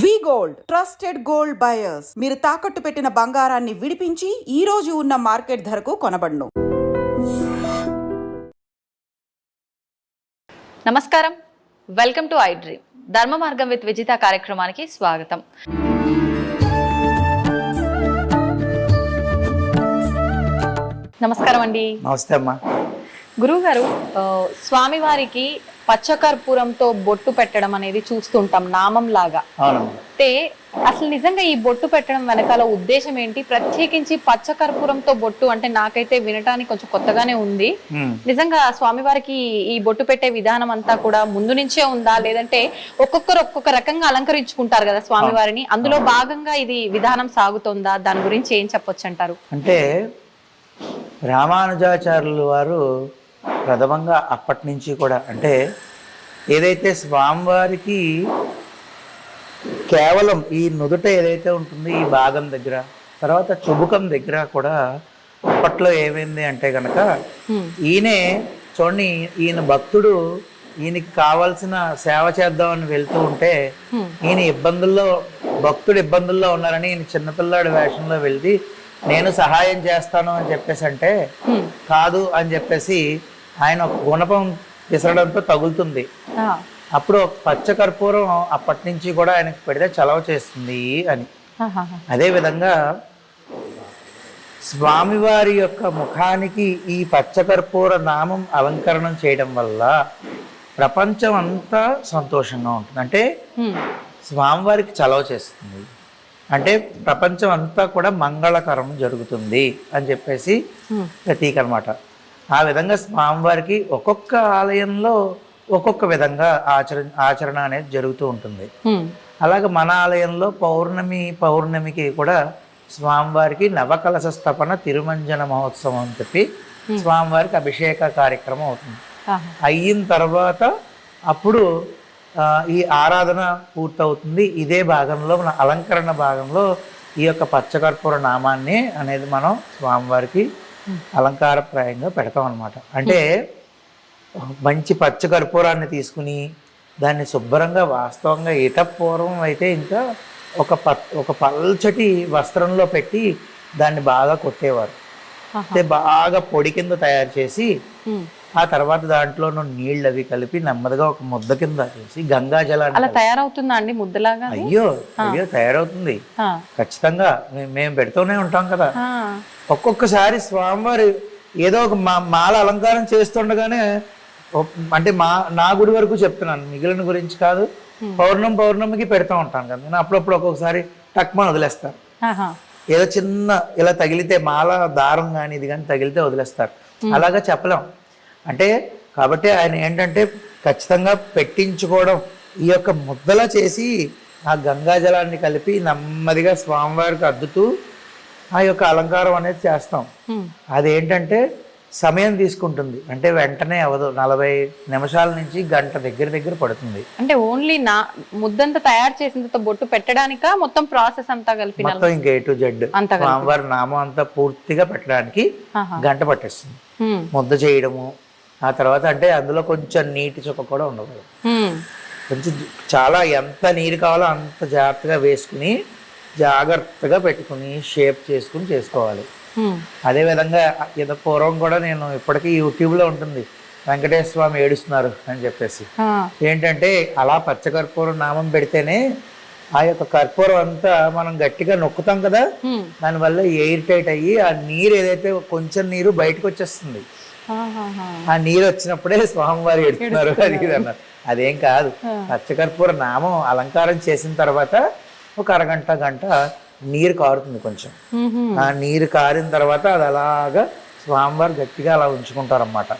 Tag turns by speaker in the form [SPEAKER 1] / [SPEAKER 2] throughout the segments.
[SPEAKER 1] వి gold trusted gold buyers. మీరు తాకట్టు పెట్టిన బంగారాన్ని విడిపించి ఈ రోజు ఉన్న మార్కెట్ ధరకు కొనబడును.
[SPEAKER 2] నమస్కారం, వెల్కమ్ టు ఐ డ్రీమ్. ధర్మ మార్గం విత్ విజిత కార్యక్రమానికి స్వాగతం. నమస్కారం అండి.
[SPEAKER 3] నమస్తే అమ్మా.
[SPEAKER 2] గురువుగారు, స్వామివారికి పచ్చకర్పూరంతో బొట్టు పెట్టడం అనేది చూస్తుంటాం నామం లాగా. అంటే అసలు నిజంగా ఈ బొట్టు పెట్టడం వెనకాల ఉద్దేశం ఏంటి? ప్రత్యేకించి పచ్చకర్పూరంతో బొట్టు అంటే నాకైతే వినటానికి కొంచెం కొత్తగానే ఉంది. నిజంగా స్వామివారికి ఈ బొట్టు పెట్టే విధానం అంతా కూడా ముందు నుంచే ఉందా, లేదంటే ఒక్కొక్కరు ఒక్కొక్క రకంగా అలంకరించుకుంటారు కదా స్వామివారిని, అందులో భాగంగా ఇది విధానం సాగుతుందా? దాని గురించి ఏం చెప్పొచ్చు అంటారు?
[SPEAKER 3] అంటే రామానుజాచార్యులు వారు ప్రథమంగా అప్పటి నుంచి కూడా అంటే ఏదైతే స్వామివారికి కేవలం ఈ నుదుట ఏదైతే ఉంటుందో ఈ భాగం దగ్గర, తర్వాత చుబుకం దగ్గర కూడా అప్పట్లో ఏమైంది అంటే కనుక ఈయనే చూడండి, ఈయన భక్తుడు ఈయనకి కావాల్సిన సేవ చేద్దామని వెళ్తూ ఉంటే ఈయన భక్తుడు ఇబ్బందుల్లో ఉన్నారని ఈయన చిన్నపిల్లాడి వేషంలో వెళ్ళి నేను సహాయం చేస్తాను అని చెప్పేసి అంటే కాదు అని చెప్పేసి ఆయన ఒక గుణపం విసరడంతో తగులుతుంది. అప్పుడు పచ్చకర్పూరం అప్పటి నుంచి కూడా ఆయనకు పెడితే చలవ చేస్తుంది అని. అదేవిధంగా స్వామివారి యొక్క ముఖానికి ఈ పచ్చకర్పూర నామం అలంకరణం చేయడం వల్ల ప్రపంచం అంతా సంతోషంగా ఉంటుంది. అంటే స్వామివారికి చలవ చేస్తుంది అంటే ప్రపంచం అంతా కూడా మంగళకరం జరుగుతుంది అని చెప్పేసి ప్రతీక అనమాట. ఆ విధంగా స్వామివారికి ఒక్కొక్క ఆలయంలో ఒక్కొక్క విధంగా ఆచరణ అనేది జరుగుతూ ఉంటుంది. అలాగే మన ఆలయంలో పౌర్ణమికి కూడా స్వామివారికి నవకలశ స్థాపన తిరుమంజన మహోత్సవం అని చెప్పి స్వామివారికి అభిషేక కార్యక్రమం అవుతుంది. అయిన తర్వాత అప్పుడు ఈ ఆరాధన పూర్తవుతుంది. ఇదే భాగంలో మన అలంకరణ భాగంలో ఈ యొక్క పచ్చకర్పూర నామాన్ని అనేది మనం స్వామివారికి అలంకారప్రాయంగా పెడతాం అన్నమాట. అంటే మంచి పచ్చకర్పూరాన్ని తీసుకుని దాన్ని శుభ్రంగా వాస్తవంగా పూర్వం అయితే ఇంకా ఒక పల్చటి వస్త్రంలో పెట్టి దాన్ని బాగా కొట్టేవారు. అంటే బాగా పొడి కింద తయారు చేసి ఆ తర్వాత దాంట్లో నీళ్ళు అవి కలిపి నెమ్మదిగా ఒక ముద్ద కింద చేసి గంగా జలాన్ని
[SPEAKER 2] అలా తయారవుతుందా అండి ముద్దలాగా?
[SPEAKER 3] అయ్యో తయారవుతుంది ఖచ్చితంగా. మేము పెడుతూనే ఉంటాం కదా. ఒక్కొక్కసారి స్వామివారి ఏదో ఒక మాల అలంకారం చేస్తుండగానే అంటే నా గుడి వరకు చెప్తున్నాను, మిగిలిన గురించి కాదు. పౌర్ణమికి పెడతా ఉంటాను కదా నేను. అప్పుడప్పుడు ఒక్కొక్కసారి టక్మని వదిలేస్తారు. ఏదో చిన్న ఇలా తగిలితే మాల దారం కానీ ఇది కానీ తగిలితే వదిలేస్తారు. అలాగా చెప్పలేం. అంటే కాబట్టి ఆయన ఏంటంటే ఖచ్చితంగా పెట్టించుకోవడం, ఈ యొక్క ముద్దలా చేసి ఆ గంగా జలాన్ని కలిపి నెమ్మదిగా స్వామివారికి అద్దుతూ ఆ యొక్క అలంకారం అనేది చేస్తాం. అదేంటంటే సమయం తీసుకుంటుంది. అంటే వెంటనే అవదు, 40 నిమిషాల నుంచి గంట దగ్గర పడుతుంది.
[SPEAKER 2] అంటే ఓన్లీ ముద్దంతా తయారు చేసిన బొట్టు పెట్టడానిక మొత్తం ప్రాసెస్ అంతా కలిపి
[SPEAKER 3] మొత్తం ఇంకా A to Z స్వామివారి నామం అంతా పూర్తిగా పెట్టడానికి గంట పట్టేస్తుంది. ముద్ద చేయడము, ఆ తర్వాత అంటే అందులో కొంచెం నీటి చుక్క కూడా ఉండదు. కొంచెం చాలా ఎంత నీరు కావాలో అంత జాగ్రత్తగా వేసుకుని జాగ్రత్తగా పెట్టుకుని షేప్ చేసుకుని చేసుకోవాలి. అదేవిధంగా ఏదో పూర్వం కూడా నేను ఇప్పటికీ యూట్యూబ్లో ఉంటుంది వెంకటేశ్వర స్వామి ఏడుస్తున్నారు అని చెప్పేసి. ఏంటంటే అలా పచ్చకర్పూరం నామం పెడితేనే ఆ యొక్క కర్పూరం అంతా మనం గట్టిగా నొక్కుతాం కదా, దానివల్ల ఎయిర్ టైట్ అయ్యి ఆ నీరు ఏదైతే కొంచెం నీరు బయటకు వచ్చేస్తుంది. ఆ నీరు వచ్చినప్పుడే స్వామివారు ఎడుతున్నారు అది ఇది అన్నారు. అదేం కాదు. పచ్చకర్పూర నామం అలంకారం చేసిన తర్వాత ఒక గంట నీరు కారుతుంది కొంచెం. ఆ నీరు కారిన తర్వాత అది అలాగా స్వామివారు గట్టిగా అలా ఉంచుకుంటారన్నమాట.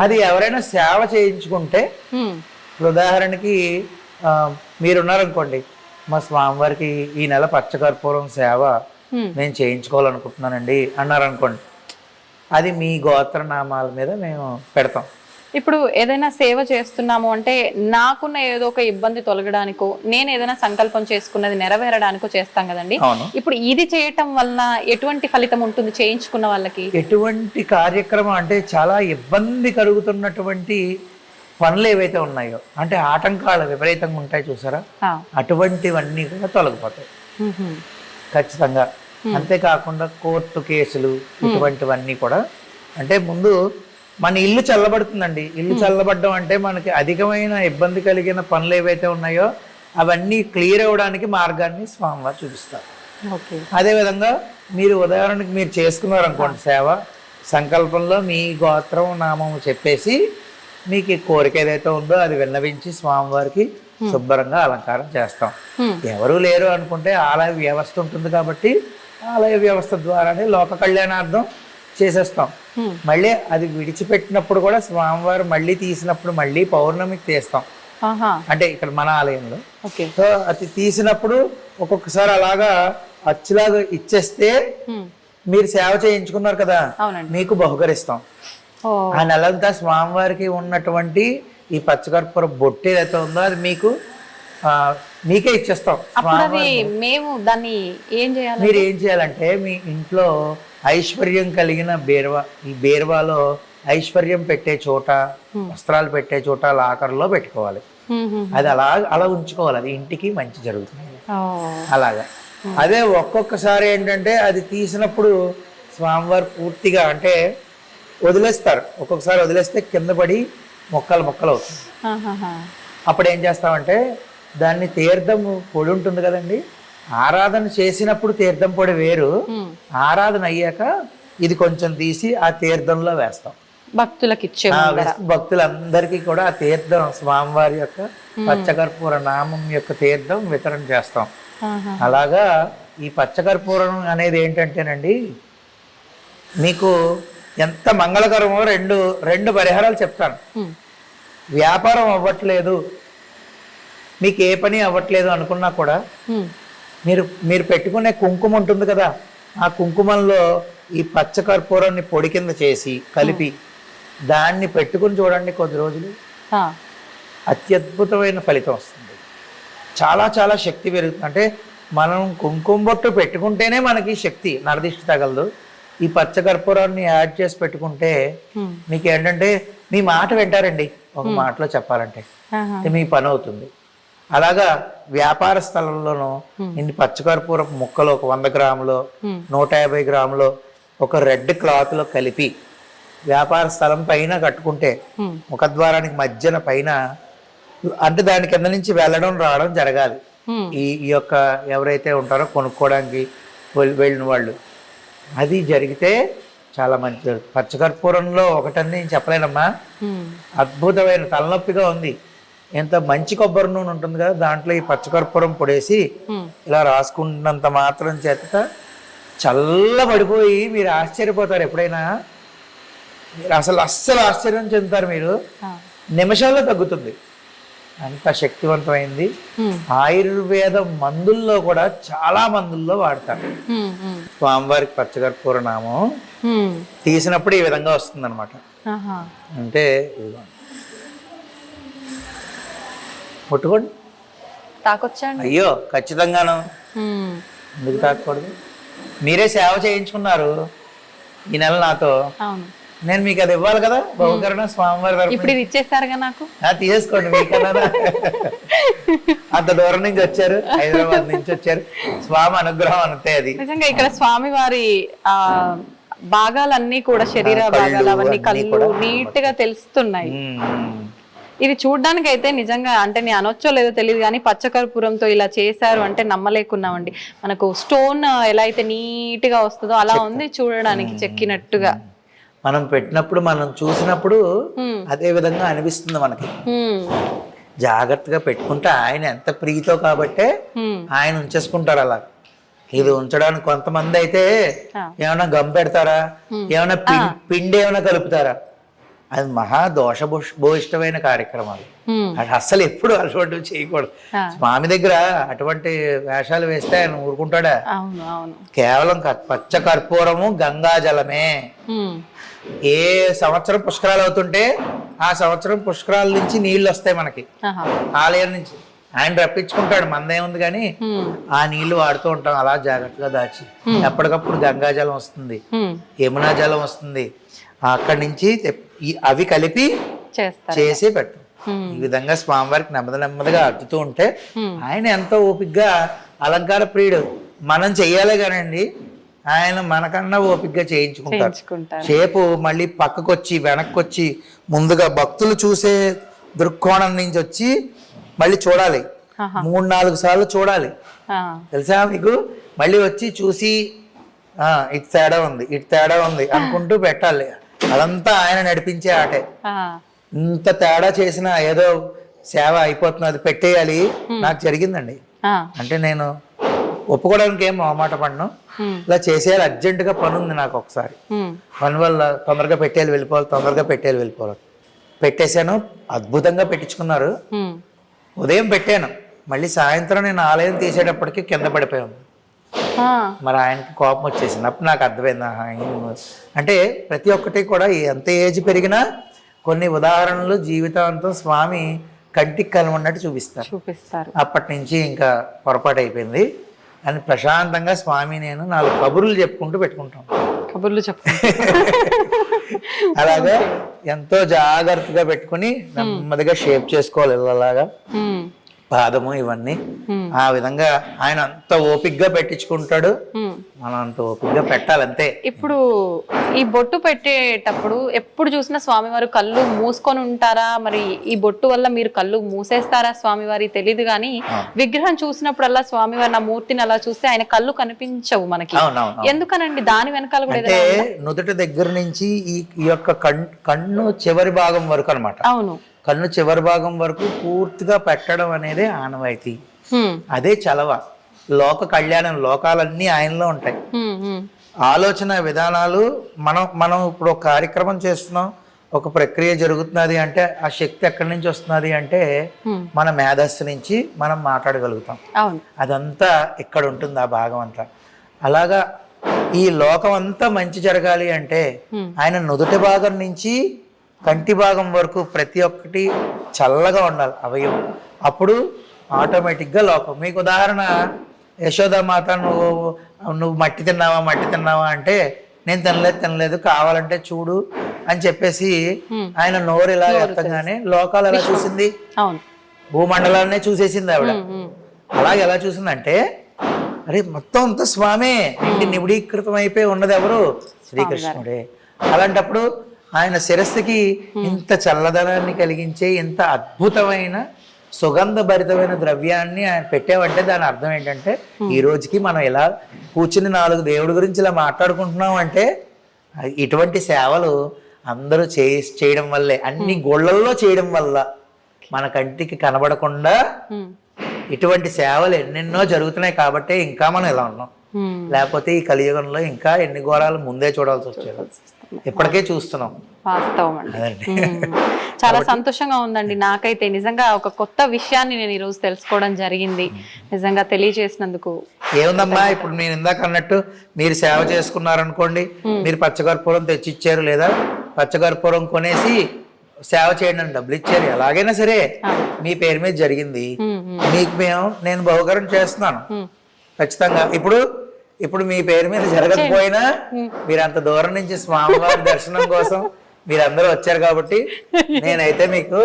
[SPEAKER 3] అది ఎవరైనా సేవ చేయించుకుంటే, ఉదాహరణకి మీరున్నారనుకోండి, మా స్వామివారికి ఈ నెల పచ్చకర్పూరం సేవ నేను చేయించుకోవాలనుకుంటున్నానండి అన్నారనుకోండి, అది మీ గోత్రనామాల మీద మేము పెడతాం.
[SPEAKER 2] ఇప్పుడు ఏదైనా సేవ చేస్తున్నాము అంటే నాకున్న ఏదో ఒక ఇబ్బంది తొలగడానికో, నేను ఏదైనా సంకల్పం చేసుకున్నది నెరవేరడానికో చేస్తాం కదండి. ఇప్పుడు ఇది చేయటం వల్ల ఎటువంటి ఫలితం ఉంటుంది చేయించుకున్న వాళ్ళకి?
[SPEAKER 3] ఎటువంటి కార్యక్రమం అంటే చాలా ఇబ్బంది కలుగుతున్నటువంటి పనులు ఏవైతే ఉన్నాయో అంటే ఆటంకాలు విపరీతంగా ఉంటాయి చూసారా, అటువంటివన్నీ కూడా తొలగిపోతాయి ఖచ్చితంగా. అంతేకాకుండా కోర్టు కేసులు ఇటువంటివన్నీ కూడా, అంటే ముందు మన ఇల్లు చల్లబడుతుందండి. ఇల్లు చల్లబడడం అంటే మనకి అధికమైన ఇబ్బంది కలిగిన పనులు ఏవైతే ఉన్నాయో అవన్నీ క్లియర్ అవ్వడానికి మార్గాన్ని స్వామివారు చూపిస్తారు. అదేవిధంగా మీరు ఉదాహరణకి మీరు చేసుకున్నారు అనుకోండి సేవ, సంకల్పంలో మీ గోత్రం నామం చెప్పేసి మీకు కోరిక ఏదైతే ఉందో అది విన్నవించి స్వామివారికి శుభ్రంగా అలంకారం చేస్తాం. ఎవరు లేరు అనుకుంటే ఆలయ వ్యవస్థ ఉంటుంది కాబట్టి ఆలయ వ్యవస్థ ద్వారానే లోక కళ్యాణార్థం చేసేస్తాం. మళ్ళీ అది విడిచిపెట్టినప్పుడు కూడా స్వామివారు మళ్ళీ తీసినప్పుడు మళ్ళీ పౌర్ణమికి తీస్తాం. అంటే ఇక్కడ మన ఆలయంలో సో అది తీసినప్పుడు ఒక్కొక్కసారి అలాగా అచ్చులాగా ఇచ్చేస్తే మీరు సేవ చేయించుకున్నారు కదా, మీకు బహుకరిస్తాం. ఆ నెలంతా స్వామివారికి ఉన్నటువంటి ఈ పచ్చకర్పూర బొట్టు ఏదైతే ఉందో అది మీకు మీకే ఇచ్చేస్తాం.
[SPEAKER 2] మేము దాన్ని ఏం చేయాలి?
[SPEAKER 3] మీరు ఏం చేయాలంటే మీ ఇంట్లో ఐశ్వర్యం కలిగిన బీరువా, ఈ బీరువాలో ఐశ్వర్యం పెట్టే చోట, వస్త్రాలు పెట్టే చోట లాకర్లో పెట్టుకోవాలి. అది అలా ఉంచుకోవాలి, అది ఇంటికి మంచి జరుగుతుంది అలాగా. అదే ఒక్కొక్కసారి ఏంటంటే అది తీసినప్పుడు స్వామివారు పూర్తిగా అంటే వదిలేస్తారు. ఒక్కొక్కసారి వదిలేస్తే కింద పడి మొక్కలు అవుతుంది. అప్పుడు ఏం చేస్తామంటే దాన్ని తీర్థం పొడి ఉంటుంది కదండి, ఆరాధన చేసినప్పుడు తీర్థం పొడి వేరు, ఆరాధన అయ్యాక ఇది కొంచెం తీసి ఆ తీర్థంలో వేస్తాం.
[SPEAKER 2] భక్తులకి ఇచ్చే
[SPEAKER 3] భక్తులందరికీ కూడా ఆ తీర్థం స్వామివారి యొక్క పచ్చకర్పూర నామం యొక్క తీర్థం వితరణ చేస్తాం. అలాగా ఈ పచ్చకర్పూరం అనేది ఏంటంటేనండి మీకు ఎంత మంగళకరమో రెండు పరిహారాలు చెప్తాను. వ్యాపారం అవ్వట్లేదు, మీకు ఏ పని అవ్వట్లేదు అనుకున్నా కూడా మీరు పెట్టుకునే కుంకుమ ఉంటుంది కదా, ఆ కుంకుమంలో ఈ పచ్చకర్పూరాన్ని పొడి కింద చేసి కలిపి దాన్ని పెట్టుకుని చూడండి, కొద్ది రోజులు అత్యద్భుతమైన ఫలితం వస్తుంది. చాలా చాలా శక్తి పెరుగుతుంది. అంటే మనం కుంకుమ బొట్టు పెట్టుకుంటేనే మనకి శక్తి, నరదిష్టి తగలదు. ఈ పచ్చకర్పూరాన్ని యాడ్ చేసి పెట్టుకుంటే మీకు ఏంటంటే మీ మాట వింటారండి, ఒక మాటలో చెప్పాలంటే మీ పని అవుతుంది. అలాగా వ్యాపార స్థలంలోనూ ఇన్ని పచ్చకర్పూర ముక్కలు ఒక 100 గ్రాములు 150 గ్రాములు ఒక రెడ్ క్లాత్ లో కలిపి వ్యాపార స్థలం పైన కట్టుకుంటే ముఖద్వారానికి మధ్యన పైన, అంటే దాని కింద నుంచి వెళ్ళడం రావడం జరగాలి. ఈ యొక్క ఎవరైతే ఉంటారో కొనుక్కోవడానికి వెళ్ళిన వాళ్ళు, అది జరిగితే చాలా మంచిది. పచ్చకర్పూరంలో ఒకటని నేను చెప్పలేనమ్మా, అద్భుతమైన తలనొప్పిగా ఉంది, ఎంత మంచి కొబ్బరి నూనె ఉంటుంది కదా, దాంట్లో ఈ పచ్చకర్పూరం పొడేసి ఇలా రాసుకుంటున్నంత మాత్రం చేత చల్లబడిపోయి మీరు ఆశ్చర్యపోతారు. ఎప్పుడైనా మీరు అస్సలు ఆశ్చర్యం చెందుతారు. మీరు నిమిషాల్లో తగ్గుతుంది, అంత శక్తివంతమైంది. ఆయుర్వేద మందుల్లో కూడా చాలా మందుల్లో వాడతారు. స్వామివారికి పచ్చకర్పూర నామం తీసినప్పుడు ఈ విధంగా వస్తుంది అనమాట. అంటే ముట్టుకోండి,
[SPEAKER 2] తాకొచ్చండి.
[SPEAKER 3] అయ్యో ఖచ్చితంగాను, ఎందుకు తాకూడదు? మీరే సేవ చేయించుకున్నారు ఈ నెల నాతో, నేను మీకు అది ఇవ్వాలి కదా బహుకరణ స్వామివారి.
[SPEAKER 2] ఇప్పుడు ఇది ఇచ్చేస్తారుగా నాకు,
[SPEAKER 3] తీసేసుకోండి. మీకన్నా అంత దూరం నుంచి వచ్చారు, హైదరాబాద్ నుంచి వచ్చారు, స్వామి అనుగ్రహం అంతే. అది నిజంగా
[SPEAKER 2] ఇక్కడ స్వామివారి భాగాలన్నీ కూడా, శరీర భాగాలు అవన్నీ కళ్ళు నీట్ గా తెలుస్తున్నాయి. ఇది చూడ్డానికి అయితే నిజంగా, అంటే నేను అనొచ్చో లేదో తెలియదు కానీ పచ్చకర్పూరంతో ఇలా చేశారు అంటే నమ్మలేకున్నామండి. మనకు స్టోన్ ఎలా అయితే నీట్ గా వస్తుందో అలా ఉంది చూడడానికి, చెక్కినట్టుగా.
[SPEAKER 3] మనం పెట్టినప్పుడు మనం చూసినప్పుడు అదే విధంగా అనిపిస్తుంది మనకి. జాగ్రత్తగా పెట్టుకుంటే ఆయన ఎంత ప్రీతో కాబట్టే ఆయన ఉంచేసుకుంటారు అలా. ఇది ఉంచడానికి కొంతమంది అయితే ఏమైనా గమ్ పెడతారా, ఏమైనా పిండి ఏమైనా కలుపుతారా, అది మహా దోషభూయిష్టమైన కార్యక్రమాలు. అది అస్సలు ఎప్పుడు అటువంటివి చేయకూడదు. స్వామి దగ్గర అటువంటి వేషాలు వేస్తే ఆయన ఊరుకుంటాడా? కేవలం పచ్చ కర్పూరము గంగా జలమే. ఏ సంవత్సరం పుష్కరాలు అవుతుంటే ఆ సంవత్సరం పుష్కరాల నుంచి నీళ్లు వస్తాయి మనకి ఆలయం నుంచి. ఆయన రప్పించుకుంటాడు, మందేముంది కానీ ఆ నీళ్లు వాడుతూ ఉంటాం అలా జాగ్రత్తగా దాచి. ఎప్పటికప్పుడు గంగా జలం వస్తుంది, యమునా జలం వస్తుంది, అక్కడి నుంచి అవి కలిపి చేసి పెట్టు. ఈ విధంగా స్వామివారికి నెమ్మదిగా అద్దుతూ ఉంటే ఆయన ఎంతో ఓపిగ్గా అలంకార ప్రియుడు. మనం చెయ్యాలే కానండి, ఆయన మనకన్నా ఓపిగ్గా చేయించుకుంటారు. సేపు మళ్ళీ పక్కకొచ్చి వెనక్కి వచ్చి ముందుగా భక్తులు చూసే దృక్కోణం నుంచి వచ్చి మళ్ళీ చూడాలి, 3-4 సార్లు చూడాలి. తెలుసా మీకు? మళ్ళీ వచ్చి చూసి ఇటు తేడా ఉంది అనుకుంటూ పెట్టాలి. అదంతా ఆయన నడిపించే ఆటే. ఇంత తేడా చేసినా ఏదో సేవ అయిపోతుంది, అది పెట్టేయాలి. నాకు జరిగిందండి. అంటే నేను ఒప్పుకోవడానికి ఏం మొహమాట పడను, ఇలా చేసేయాలి, అర్జెంటుగా పని ఉంది నాకు. ఒకసారి పని వల్ల తొందరగా వెళ్ళిపోవాలి. పెట్టేశాను, అద్భుతంగా పెట్టించుకున్నారు. ఉదయం పెట్టాను, మళ్ళీ సాయంత్రం నేను ఆలయం తీసేటప్పటికి కింద పడిపోయాను. మరి ఆయనకి కోపం వచ్చేసింది. అప్పుడు నాకు అర్థమైంది. అంటే ప్రతి ఒక్కటి కూడా ఎంత ఏజ్ పెరిగినా కొన్ని ఉదాహరణలు జీవితాంతం స్వామి కంటికి కనుమన్నట్టు చూపిస్తారు. అప్పటి నుంచి ఇంకా పొరపాటు అయిపోయింది అని ప్రశాంతంగా స్వామి నేను 4 కబుర్లు చెప్పుకుంటూ పెట్టుకుంటాం. అలాగా ఎంతో జాగ్రత్తగా పెట్టుకుని నెమ్మదిగా షేప్ చేసుకోవాలి. ఇలాగా పాదము ఇవన్నీ ఆ విధంగా ఆయన అంత ఓపిగ్గా పెట్టించుకుంటాడు, మనం అంత ఓపిగ్గా పెట్టాలి అంతే.
[SPEAKER 2] ఇప్పుడు ఈ బొట్టు పెట్టేటప్పుడు ఎప్పుడు చూసినా స్వామివారు కళ్ళు మూసుకొని ఉంటారా? మరి ఈ బొట్టు వల్ల మీరు కళ్ళు మూసేస్తారా స్వామివారి తెలీదు, కానీ విగ్రహం చూసినప్పుడల్లా స్వామివారి నా మూర్తిని అలా చూస్తే ఆయన కళ్ళు కనిపించవు మనకి. ఎందుకనండి? దాని వెనకాల కూడా
[SPEAKER 3] అంటే నుదుటి దగ్గర నుంచి ఈ యొక్క కన్ను చివరి భాగం వరకు అన్నమాట.
[SPEAKER 2] అవును,
[SPEAKER 3] కన్ను చివరి భాగం వరకు పూర్తిగా పెట్టడం అనేది ఆనవాయితీ. అదే చలవ. లోక కళ్యాణం, లోకాలన్నీ ఆయనలో ఉంటాయి. ఆలోచన విధానాలు మనం ఇప్పుడు ఒక కార్యక్రమం చేస్తున్నాం, ఒక ప్రక్రియ జరుగుతున్నది అంటే ఆ శక్తి ఎక్కడి నుంచి వస్తున్నది అంటే మన మేధస్సు నుంచి మనం మాట్లాడగలుగుతాం. అదంతా ఇక్కడ ఉంటుంది, ఆ భాగం అంతా. అలాగా ఈ లోకం అంతా మంచి జరగాలి అంటే ఆయన నుదుటి భాగం నుంచి కంటి భాగం వరకు ప్రతి ఒక్కటి చల్లగా ఉండాలి అవయవం. అప్పుడు ఆటోమేటిక్గా లోకం. మీకు ఉదాహరణ, యశోదామాత నువ్వు మట్టి తిన్నావా అంటే నేను తినలేదు కావాలంటే చూడు అని చెప్పేసి ఆయన నోరు ఇలా ఎత్తగానే లోకాలు ఎలా చూసింది? భూమండలాన్నే చూసేసింది ఆవిడ. అలాగే ఎలా చూసిందంటే అరే మొత్తం అంతా స్వామే నిబిడీకృతం అయిపోయి ఉన్నది ఎవరు? శ్రీకృష్ణుడే. అలాంటప్పుడు ఆయన శిరస్సుకి ఇంత చల్లదనాన్ని కలిగించే ఇంత అద్భుతమైన సుగంధభరితమైన ద్రవ్యాన్ని ఆయన పెట్టామంటే దాని అర్థం ఏంటంటే ఈ రోజుకి మనం ఇలా కూర్చుని 4 దేవుడి గురించి ఇలా మాట్లాడుకుంటున్నాం అంటే ఇటువంటి సేవలు అందరూ చేయడం వల్లే, అన్ని గోళ్లల్లో చేయడం వల్ల మన కంటికి కనబడకుండా ఇటువంటి సేవలు ఎన్నెన్నో జరుగుతున్నాయి కాబట్టి ఇంకా మనం ఇలా ఉన్నాం. లేకపోతే ఈ కలియుగంలో ఇంకా ఎన్ని ఘోరాలు ముందే చూడాల్సి వచ్చేది, ఇప్పటికే చూస్తున్నాం.
[SPEAKER 2] వాస్తవం అండి. చాలా సంతోషంగా ఉందండి నాకైతే. నిజంగా ఒక కొత్త విషయాన్ని నేను ఈరోజు తెలుసుకోవడం జరిగింది. నిజంగా తెలియజేసినందుకు.
[SPEAKER 3] ఏముందమ్మా, ఇప్పుడు నేను ఇందాక అన్నట్టు మీరు సేవ చేసుకున్నారనుకోండి, మీరు పచ్చకర్పూరం తెచ్చిచ్చారు లేదా పచ్చకర్పూరం కొనేసి సేవ చేయండి అని డబ్బులు ఇచ్చారు, ఎలాగైనా సరే మీ పేరు మీద జరిగింది. మీకు నేను బహుకరణ చేస్తున్నాను ఖచ్చితంగా. ఇప్పుడు మీ పేరు మీద జరగకపోయినా మీరు అంత దూరం నుంచి స్వామివారి దర్శనం కోసం మీరందరూ వచ్చారు కాబట్టి నేనైతే మీకు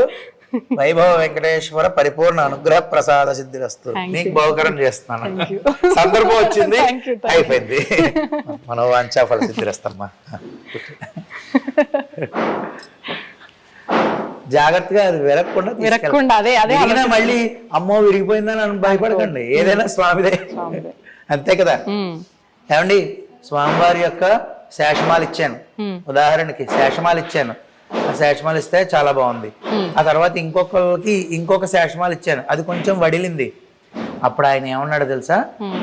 [SPEAKER 3] వైభవ వెంకటేశ్వర పరిపూర్ణ అనుగ్రహ ప్రసాద సిద్ధిరస్తు మీకు బహుకరణ చేస్తున్నాను. సందర్భం వచ్చింది, అయిపోయింది. మనోవాంఛా ఫల సిద్ధిరస్తమ్మా. జాగ్రత్తగా అది విరగకుండా విరిగినా మళ్ళీ అమ్మో విరిగిపోయిందని అని భయపడకండి, ఏదైనా స్వామిదే అంతే కదా. ఏమండి, స్వామివారి యొక్క శేషమాలు ఇచ్చాను, ఉదాహరణకి శేషమాలు ఇచ్చాను. ఆ శేషమాలు ఇస్తే చాలా బాగుంది. ఆ తర్వాత ఇంకొకరికి ఇంకొక శేషమాలు ఇచ్చాను, అది కొంచెం వడిలింది. అప్పుడు ఆయన ఏమన్నాడు తెలుసా?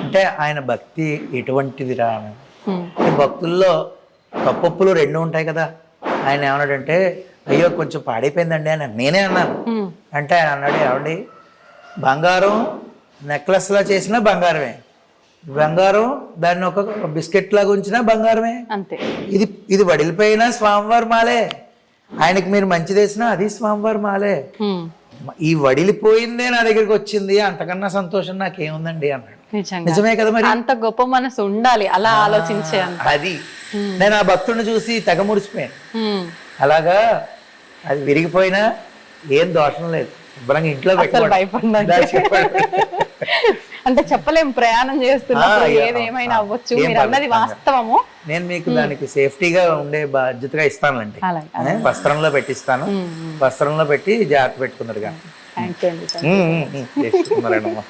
[SPEAKER 3] అంటే ఆయన భక్తి ఎటువంటిది రా. భక్తుల్లో తప్పొప్పులు 2 ఉంటాయి కదా. ఆయన ఏమన్నాడంటే అయ్యో కొంచెం పాడైపోయిందండి అని నేనే అన్నాను. అంటే ఆయన అన్నాడు, ఏమండి బంగారం నెక్లెస్లా చేసినా బంగారమే, బంగారం దాన్ని ఒక బిస్కెట్ లాగా ఉంచినా బంగారమే అంతే. ఇది వడిలిపోయినా స్వామివారి మాలే, ఆయనకి మీరు మంచి చేసినా అది స్వామివారి మాలే. ఈ వడిలిపోయిందే నా దగ్గరికి వచ్చింది, అంతకన్నా సంతోషం నాకేముందండి అన్నాడు. నిజమే కదా, మరి
[SPEAKER 2] అంత గొప్ప మనసు ఉండాలి అలా ఆలోచించే.
[SPEAKER 3] అది నేను ఆ భక్తుడిని చూసి తెగ ముడిచిపోయాను. అలాగా అది విరిగిపోయినా ఏం దోషం లేదు, శుభ్రంగా ఇంట్లో
[SPEAKER 2] అసలు
[SPEAKER 3] పెట్టుకోవడం.
[SPEAKER 2] భయపడినట్టు.
[SPEAKER 3] దా చెప్పండి.
[SPEAKER 2] అంటే చెప్పలేం, ప్రయాణం చేస్తున్నప్పుడు
[SPEAKER 3] ఆ,
[SPEAKER 2] ఏదేమైనా అవ్వచ్చు.
[SPEAKER 3] ఏం
[SPEAKER 2] మీరు అన్నది
[SPEAKER 3] పర్లేదు.
[SPEAKER 2] వాస్తవము.
[SPEAKER 3] నేను మీకు దానికి సేఫ్టీగా ఉండే బాధ్యతగా ఇస్తానులేండి.
[SPEAKER 2] అలాగే.
[SPEAKER 3] వస్త్రంలో పెట్టిస్తాను, వస్త్రంలో పెట్టి జాగ్రత్త పెట్టుకున్నారు కానీ
[SPEAKER 2] థ్యాంక్ యూ అండి.
[SPEAKER 3] చేసుకున్నారేనమ్మా.